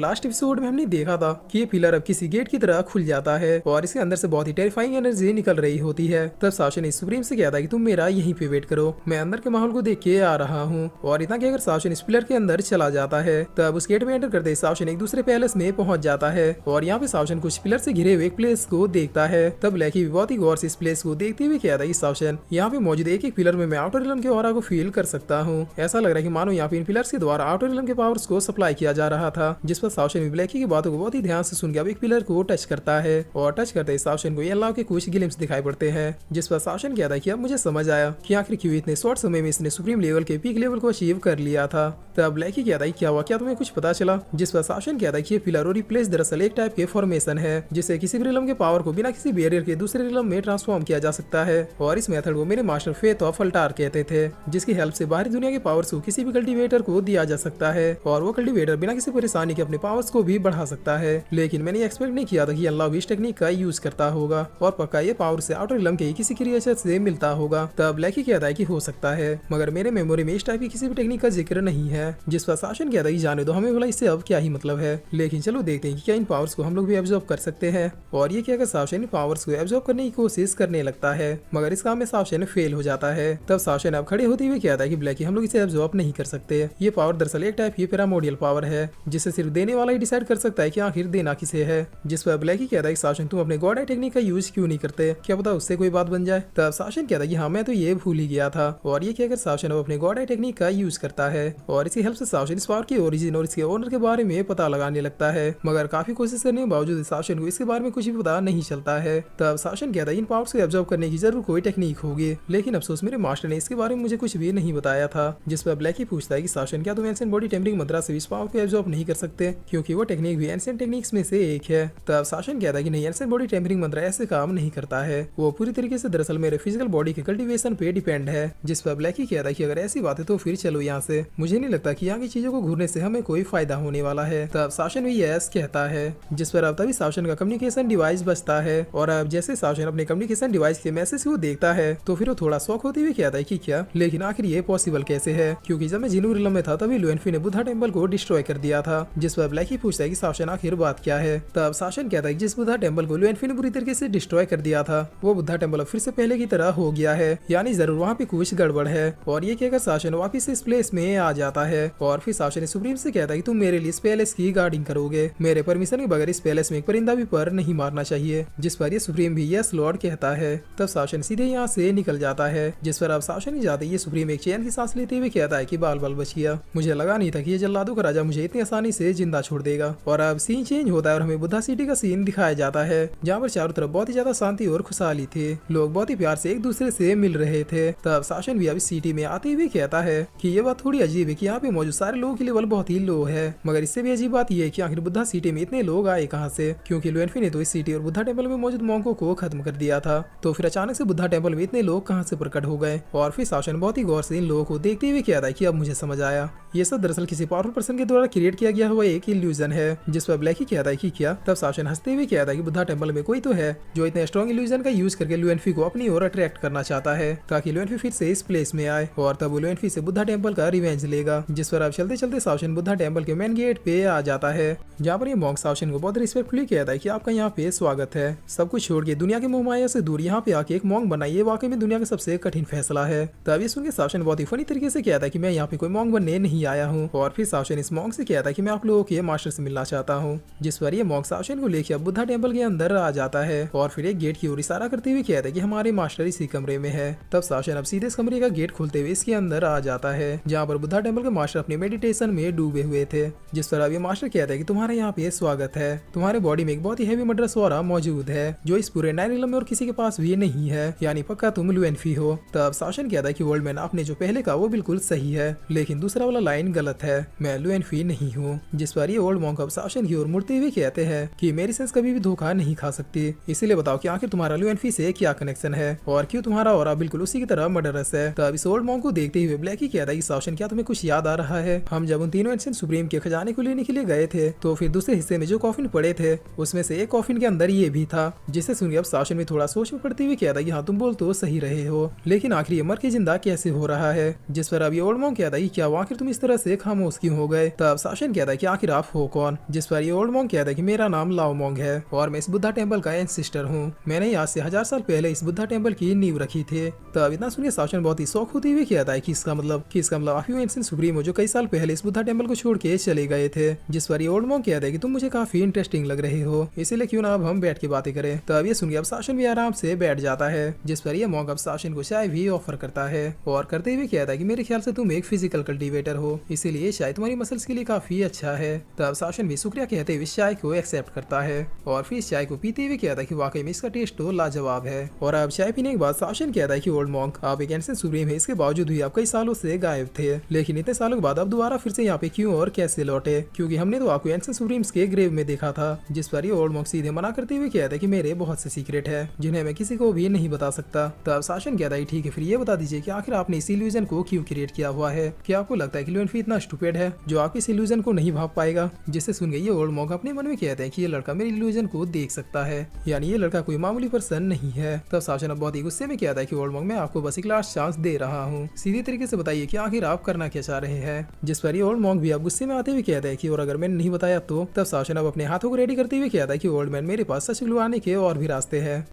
Last episode में हमने देखा था कि ये पिलर अब किसी गेट की तरह खुल जाता है और इसके अंदर से बहुत ही टेरिफाइंग एनर्जी निकल रही होती है। तब साशन इस सुप्रीम से कहता है कि तुम मेरा यहीं पे वेट करो, मैं अंदर के माहौल को देख के आ रहा हूँ। और इतना कहकर साशन इस पिलर के अंदर चला जाता है। तब उस गेट में एंटर करते साशन एक दूसरे पैलेस में पहुंच जाता है और यहाँ पे साशन कुछ पिलर से घिरे हुए प्लेस को देखता है। तब लैकी बहुत ही गौर से इस प्लेस को देखते हुए कहता है कि साशन यहाँ पे मौजूद एक एक पिलर में मैं आउटर रिलम के ऑरा को फील कर सकता हूँ। ऐसा लग रहा है कि मानो यहाँ पे इन पिलर्स के द्वारा आउटर रिलम के पावर्स को सप्लाई किया जा रहा था। जिस पर साशन ब्लैकी की बातों को बहुत ही ध्यान से सुन के अब एक पिलर को टच करता है और टच करते ही साशन को ये अल्लाह के कुछ ग्लिम्स दिखाई पड़ते हैं। जिस पर साशन कहता है कि अब मुझे समझ आया कि आखिर क्यों इतने शॉर्ट समय में इसने सुप्रीम लेवल के पीक लेवल को अचीव कर लिया था। तब ब्लैकी कहता है क्या हुआ, क्या तुम्हें कुछ पता चला? जिस पर साशन कहता है कि ये पिलर और रिप्लेस दरअसल एक टाइप के फॉर्मेशन है जिससे किसी भी रिलम के पावर को बिना किसी बैरियर के दूसरे रिलम में ट्रांसफॉर्म किया जा सकता है। और इस मेथड को मेरे मास्टर फेथ ऑफ अल्टार कहते थे, जिसकी हेल्प से बाहरी दुनिया के पावर्स को किसी भी कल्टीवेटर को दिया जा सकता है और वो कल्टीवेटर बिना किसी परेशानी के अपने पावर्स को भी बढ़ा सकता है। लेकिन मैंने एक्सपेक्ट नहीं किया था कि अल्लाह भी इस टेक्निक का यूज करता होगा और पक्का ये पावर से आउटर रिलम के किसी क्रिएचर से मिलता होगा। तब ब्लैकी कहता है कि हो सकता है, मगर मेरे मेमोरी में इस टाइप की किसी भी टेक्निक का जिक्र नहीं है। जिस पर शासन कहता है जाने दो, हमें बोला इससे अब क्या ही मतलब है। लेकिन चलो देखते हैं कि क्या इन पावर्स को हम लोग भी एब्जॉर्ब कर सकते हैं। और ये कहकर शासन इन पावर्स को एब्जॉर्ब करने की कोशिश करने लगता है, मगर इस काम में शासन फेल हो जाता है। तब शासन अब खड़े होते हुए कहता है कि ब्लैकी हम लोग इसे एब्जॉर्ब नहीं कर सकते। ये पावर दरअसल एक टाइप की पैरामोडियल पावर है जिसे सिर्फ देने वाला ही डिसाइड कर सकता है कि आखिर देना किसे है। जिस पर ब्लैकी कहता है शासन तुम अपने गॉड आई टेक्निक का यूज क्यों नहीं करते, क्या पता उससे कोई बात बन जाए। तब शासन कहता है कि हाँ मैं तो ये भूल ही गया था। और ये कहकर शासन अब अपने गॉड आई टेक्निक का यूज करता है और इसकी हेल्प से शासन इस पावर की ओरिजिन और इसके ओनर के बारे में पता लगाने लगता है, मगर काफी कोशिश करने के बावजूद शासन को इसके बारे में कुछ भी पता नहीं चलता है। तब शासन कहता है इन पावर्स को एब्जॉर्ब करने की जरूर कोई टेक्निक होगी, लेकिन अफसोस मेरे मास्टर ने इसके बारे में मुझे कुछ भी नहीं बताया था। जिस पर ब्लैकी पूछता है कि शासन क्या तुम एंशिएंट बॉडी टेम्परिंग मुद्रा से इस पावर को एब्जॉर्ब नहीं कर सकते, क्योंकि वो टेक्निक भी एंशिएंट टेक्निक्स में से एक है। तब शासन कहता है कि नहीं, एंशिएंट बॉडी टेम्परिंग मुद्रा ऐसे काम नहीं करता है, वो पूरी तरीके से दरअसल मेरे फिजिकल बॉडी के कल्टीवेशन पे डिपेंड है। जिस पर ब्लैकी कहता है कि अगर ऐसी बात है तो फिर चलो यहाँ से, मुझे नहीं लगता कि यहाँ की चीजों को घूरने से हमें कोई फायदा होने वाला है। तब शासन भी यस कहता है। जिस पर अब तभी शासन का कम्युनिकेशन डिवाइस बचता है और अब जैसे शासन अपने कम्युनिकेशन डिवाइस के मैसेज को देखता है तो फिर वो थोड़ा शौक होते हुए कहता है कि क्या, लेकिन आखिर ये पॉसिबल कैसे है, क्योंकि जब मैं जिनू रिलम में था तभी लुएनफी ने बुद्धा टेम्पल को डिस्ट्रॉय कर दिया था। जिस पर ब्लैकी पूछता है कि शासन आखिर बात क्या है। तब शासन कहता है जिस बुद्धा टेम्पल को लुएनफी ने बुरी तरीके से डिस्ट्रॉय कर दिया था वो बुद्धा टेम्पल अब फिर से पहले की तरह हो गया है, यानी जरूर वहाँ पे कुछ गड़बड़ है। और ये कहकर शासन वापिस इस प्लेस में आ जाता है और फिर शासन सुप्रीम से कहता है कि तुम मेरे लिए इस पैलेस की गार्डिंग करोगे, मेरे परमिशन के बगैर इस पैलेस में एक परिंदा भी पर नहीं मारना चाहिए। जिस पर ये सुप्रीम भी यस लॉर्ड कहता है। तब शासन सीधे यहाँ से निकल जाता है। जिस पर अब शासन ही जाते ये सुप्रीम एक चैन की सांस लेते हुए कहता है कि बाल बाल बच गया, मुझे लगा नहीं था कि ये जल्लादों का राजा मुझे इतनी आसानी से जिंदा छोड़ देगा। और अब सीन चेंज होता है और हमें बुद्धा सिटी का सीन दिखाया जाता है, जहाँ पर चारों तरफ बहुत ही ज्यादा शांति और खुशहाली थी, लोग बहुत ही प्यार से एक दूसरे से मिल रहे थे। तब शासन भी अब इस सिटी में आते हुए कहता है कि ये बात थोड़ी अजीब है कि यहाँ पे मौजूद सारे लोगों की लेवल बहुत ही लो है, मगर इससे भी अजीब बात यह है कि आखिर बुद्धा सिटी में इतने लोग आए कहाँ से, क्योंकि लुएनफी ने तो इस सिटी और बुद्धा टेम्पल में मौजूद मॉन्कों को खत्म कर दिया था। तो फिर अचानक से बुद्धा टेम्पल में इतने लोग कहाँ से प्रकट हो गए। और फिर शासन बहुत ही गौर से इन लोगों को देखते हुए कहता है कि अब मुझे समझ आया, ये सब दरअसल किसी पावरफुल पर्सन के द्वारा क्रिएट किया गया हुआ एक इल्यूजन है। जिस पर ब्लैकी कहता है कि क्या। तब शासन हंसते हुए कहता है कि बुद्धा टेम्पल में कोई तो है जो इतने स्ट्रॉन्ग इल्यूजन का यूज करके लुएनफी को अपनी ओर अट्रैक्ट करना चाहता है ताकि लुएनफी फिर से इस प्लेस में आए और तब लुएनफी से बुद्धा टेम्पल का रिवेंज लेगा। जिस पर अब चलते चलते शासन बुद्धा टेम्पल के मेन गेट पे आ जाता है, जहाँ पर ये मॉन्क शासन को बहुत रिस्पेक्टफुली कहता है कि आपका यहाँ पे स्वागत है, सब कुछ छोड़ के दुनिया के मोहमाया से दूर यहाँ पे आके एक मॉन्क बनाइए, वाकई में दुनिया का सबसे कठिन फैसला है। तब ये सुन के शासन बहुत ही फनी तरीके से कहता है कि मैं यहाँ पे कोई मॉन्क बनने नहीं आया हूँ। और फिर शासन इस मॉन्क से कहता है कि मैं आप लोगों के मास्टर से मिलना चाहता हूँ। जिस पर ये मॉन्क शासन को लेकर बुद्धा टेम्पल के अंदर आ जाता है और फिर एक गेट की ओर इशारा करते हुए कहता है कि हमारे मास्टर इसी कमरे में है। तब शासन अब सीधे इस कमरे का गेट खोलते हुए इसके अंदर आ जाता है, जहाँ पर बुद्धा टेम्पल के मास्टर अपने मेडिटेशन में डूबे हुए थे। जिस पर अब ये मास्टर कहता है कि तुम्हारे यहाँ पे स्वागत है, तुम्हारे बॉडी में एक बहुत ही हैवी मर्डरस ऑरा मौजूद है जो इस पूरे नाइन रिलम में और किसी के पास भी नहीं है, यानी पक्का तुम लुएनफी हो। तब शासन कहता है कि वर्ल्ड मैन आपने जो पहले कहा वो बिल्कुल सही है, लेकिन दूसरा वाला लाइन गलत है, मैं लुएनफी नहीं हूँ। जिस पर ये ओल्ड मॉन्क अब शासन की ओर मुड़ते हुए कहते हैं कि मेरी सेंस कभी भी धोखा नहीं खा सकती, इसीलिए बताओ कि आखिर तुम्हारा लुएनफी से क्या कनेक्शन है और क्यों तुम्हारा ऑरा बिल्कुल उसी की तरह मर्डरस है। तब इस ओल्ड मॉन्क को देखते हुए ब्लैकी कहता है कि शासन क्या तुम्हें कुछ याद आ रहा है, हम जब उन तीनों एंशिएंट सुप्रीम के खजाने को लेने के लिए गए थे तो फिर दूसरे हिस्से में जो कॉफिन पड़े थे उसमें से एक कॉफिन के अंदर ये भी था। जिसे सुनिए अब शासन में थोड़ा सोच में पड़ते हुए कहता है कि हाँ तुम बोल तो सही रहे हो, लेकिन आखिर ये मर के जिंदा कैसे हो रहा है। जिस पर अब ये ओल्ड मॉन्क कहता है कि क्या आखिर तुम इस तरह से खामोश क्यों हो गए। तब शासन कहता है कि आखिर आप हो कौन? जिस पर ये ओल्ड मॉन्क कहता है कि मेरा नाम लाओ मॉन्ग है और मैं इस बुद्धा टेम्पल का एंसेस्टर हूँ। मैंने आज से 1000 साल पहले इस बुद्धा टेम्पल की नींव रखी थी। तब इतना सुनिए शासन बहुत ही शौक होते हुए कहता है कि इसका मतलब आप ही एंशिएंट सुप्रीम हो जो कई साल पहले इस बुद्धा टेम्पल को छोड़ के चले गए थे। जिस पर ये ओल्ड मॉन्क कहता है कि तुम मुझे काफी इंटरेस्टिंग लग रहे हो, इसीलिए क्यों ना अब हम बैठ के बातें करें। तब ये सुनिए अब शासन भी आराम से बैठ जाता है। जिस पर ये मॉन्क अब शासन को चाय भी ऑफर करता है और करते हुए कहता है कि मेरे ख्याल से तुम एक फिजिकल कल्टीवेटर हो, इसीलिए शायद तुम्हारी मसल्स के लिए काफी अच्छा है। तब शासन भी शुक्रिया कहते हुए चाय को एक्सेप्ट करता है और फिर इस चाय को पीते हुए कहता है कि वाकई में इसका टेस्ट तो लाजवाब है। और अब चाय पीने के बाद शासन कहता है कि ओल्ड मॉन्क आप एक एंशिएंट सुप्रीम है, इसके बावजूद भी आप कई सालों से गायब थे, लेकिन इतने सालों के बाद अब दोबारा फिर से यहाँ पे क्यों और कैसे लौटे? क्योंकि हमने तो आपको एंशिएंट सुप्रीम्स के ग्रेव में देखा था। जिस पर ये ओल्ड मॉन्क सीधे मना करते हुए कहता है कि मेरे बहुत से सीक्रेट है जिन्हें मैं किसी को भी नहीं बता सकता। तब शासन कहता है ठीक है, फिर ये बता दीजिए कि आखिर आपने इस इल्यूजन को क्यों क्रिएट किया हुआ है? क्या आपको लगता है कि लुएनफी इतना स्टूपिड है जो आपके इस इल्यूजन को नहीं भाप पाएगा? जिससे सुन गई ये ओल्ड मॉन्क अपने मन में कहते हैं कि ये लड़का मेरे इल्यूजन को देख सकता है, यानी ये लड़का कोई मामूली पर्सन नहीं है। तब शासन अब बहुत ही गुस्से में कहता है कि ओल्ड मॉन्क मैं आपको बस एक लास्ट चांस दे रहा हूँ, सीधे तरीके से बताइए कि आखिर आप करना क्या चाह रहे हैं? जिस पर ये ओल्ड मॉन्क भी अब गुस्से में आते हुए कहता है कि और अगर मैंने नहीं बताया तो? तब शासन अब अपने हाथों को रेडी करते हुए कहता है कि ओल्ड मैन मेरे पास सच लुभाने के और भी रास्ते हैं।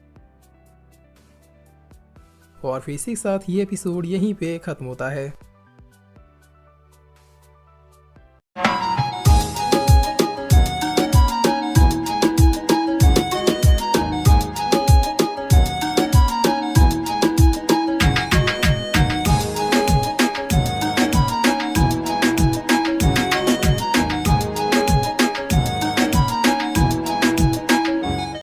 और फिर इसी के साथ ये एपिसोड यहीं पे खत्म होता है।